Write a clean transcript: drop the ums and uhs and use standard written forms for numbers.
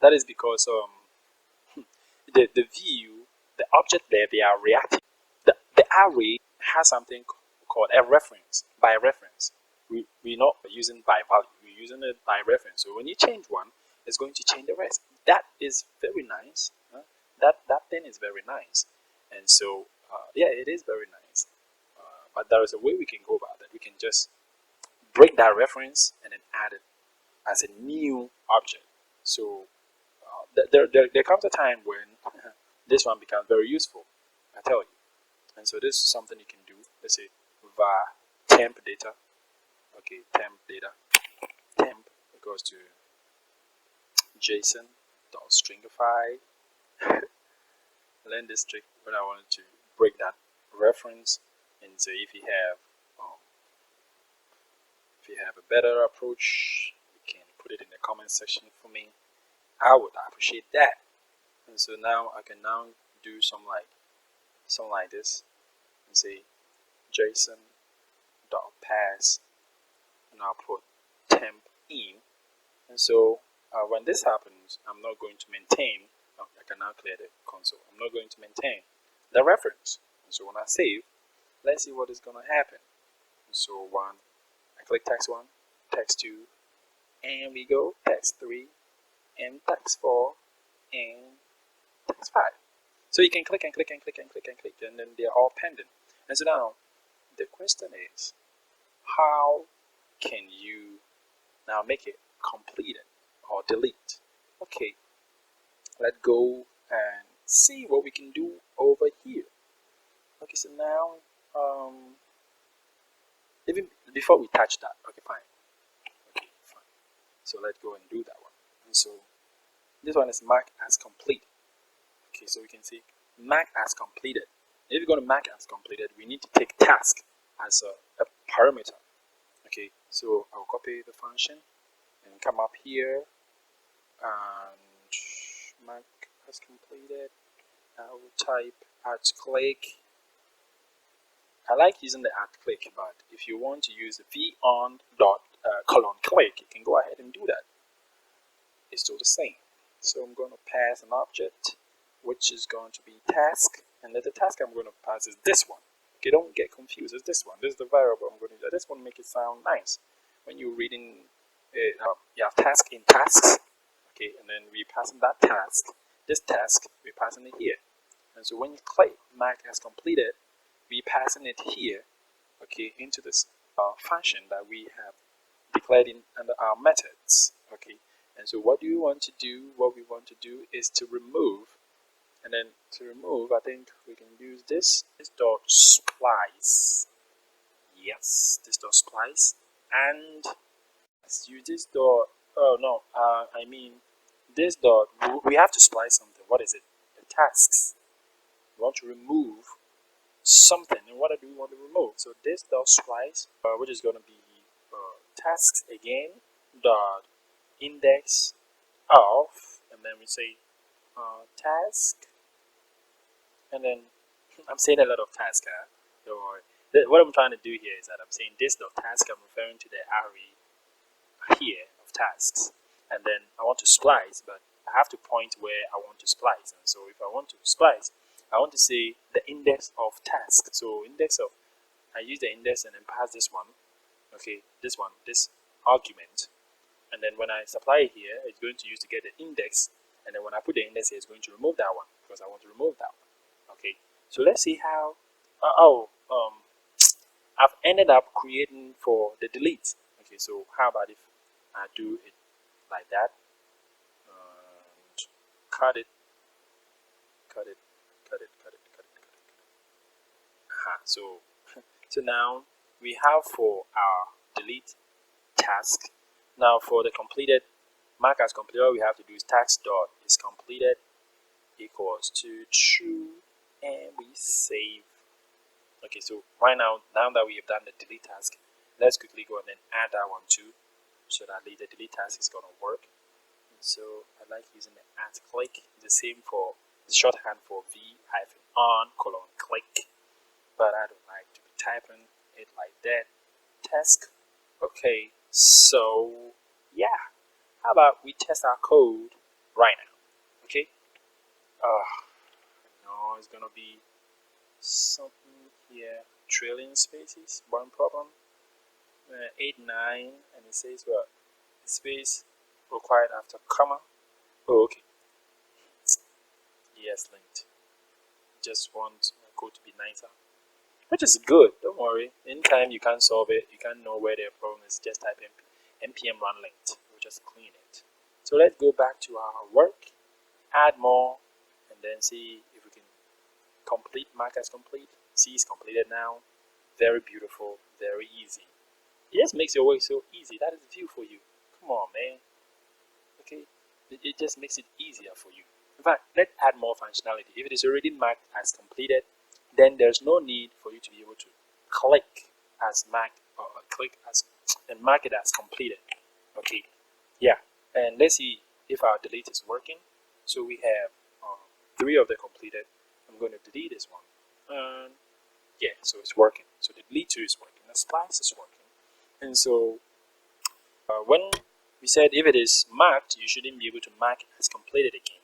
That is because the view, the object there, they are reactive. The array has something called a reference, by reference. We're not using by value, we're using it by reference. So when you change one, it's going to change the rest. That is very nice. That thing is very nice. And so, yeah, it is very nice. But there is a way we can go about it. We can just break that reference and then add it as a new object. So there comes a time when this one becomes very useful, I tell you. And so this is something you can do. Let's say var temp data. Okay, temp data. Temp goes to JSON.stringify. Learn this trick when I wanted to break that reference. And so if you have a better approach, you can put it in the comment section for me. I would appreciate that. And so now I can now do something like this and say JSON.pass, and I'll put temp in. And so when this happens, I'm not going to maintain. I can now clear the console. I'm not going to maintain the reference. And so when I save, let's see what is going to happen. And so I click text 1, text 2, and we go text 3, and text 4, and text 5. So you can click and click and click and click and click, and then they're all pending. And so now the question is, how can you now make it completed or delete? Okay, let's go and see what we can do over here. Okay, so now even before we touch that, okay, fine. Okay, fine. So let's go and do that one. And so this one is marked as complete. Okay, so we can see marked as completed. If you're going to mark as completed, we need to take task as a parameter. Okay, so I'll copy the function and come up here and mark as completed. I will type @click. I like using the @click, but if you want to use the v_on.:click, you can go ahead and do that. It's still the same. So I'm going to pass an object, which is going to be task, and then the task I'm going to pass is this one. Okay, don't get confused. It's this one. This is the variable I'm going to use. This one make it sound nice. When you're reading, you have task in tasks. Okay, and then we passing that task. This task, we're passing it here. And so when you click mark as completed, we passing it here, okay, into this function that we have declared in under our methods. Okay, and so what do you want to do? What we want to do is to remove, and then to remove, I think we can use this dot splice. Yes, this dot splice, and let's use this dot. Oh no, I mean this dot. We have to splice something. What is it? The tasks. We want to remove something, and what do we want to remove? So this dot splice, which is going to be tasks again dot index of, and then we say task, and then I'm saying a lot of task. Don't worry. What I'm trying to do here is that I'm saying this dot task. I'm referring to the array here of tasks, and then I want to splice, but I have to point where I want to splice. And so if I want to splice, I want to say the index of task. So index of, I use the index and then pass this one. Okay, this one, this argument. And then when I supply it here, it's going to use to get the index. And then when I put the index here, it's going to remove that one because I want to remove that one. Okay, so let's see how, I've ended up creating for the delete. Okay, so how about if I do it like that? And cut it. So now we have for our delete task. Now for the completed, mark as completed, all we have to do is task dot is completed equals to true, and we save. Okay, so right now that we have done the delete task, let's quickly go and then add that one too, so that the delete task is going to work. And so I like using the @click. The same for the shorthand for v-on::click, but I don't like to be typing it like that. Task. Okay, so yeah, how about we test our code right now. Okay. No, it's gonna be something here. Trillion spaces. One problem. 8, 9, and it says what? Space required after comma. Oh, okay. Yes, linked. Just want my code to be nicer, which is good. Don't worry. Anytime you can't solve it, you can't know where the problem is, just type in npm run linked. We'll just clean it. So let's go back to our work, add more, and then see if we can complete markAsCompleted. See, it's completed now. Very beautiful, very easy. It just makes your work so easy. That is Vue for you. Come on, man. Okay, it just makes it easier for you. In fact, let's add more functionality. If it is already marked as completed, then there's no need for you to be able to click as mark or click as and mark it as completed. Okay, yeah, and let's see if our delete is working. So we have 3 of the completed. I'm going to delete this one, and yeah, so it's working. So the delete 2 is working. The splice is working, and so when we said if it is marked, you shouldn't be able to mark it as completed again.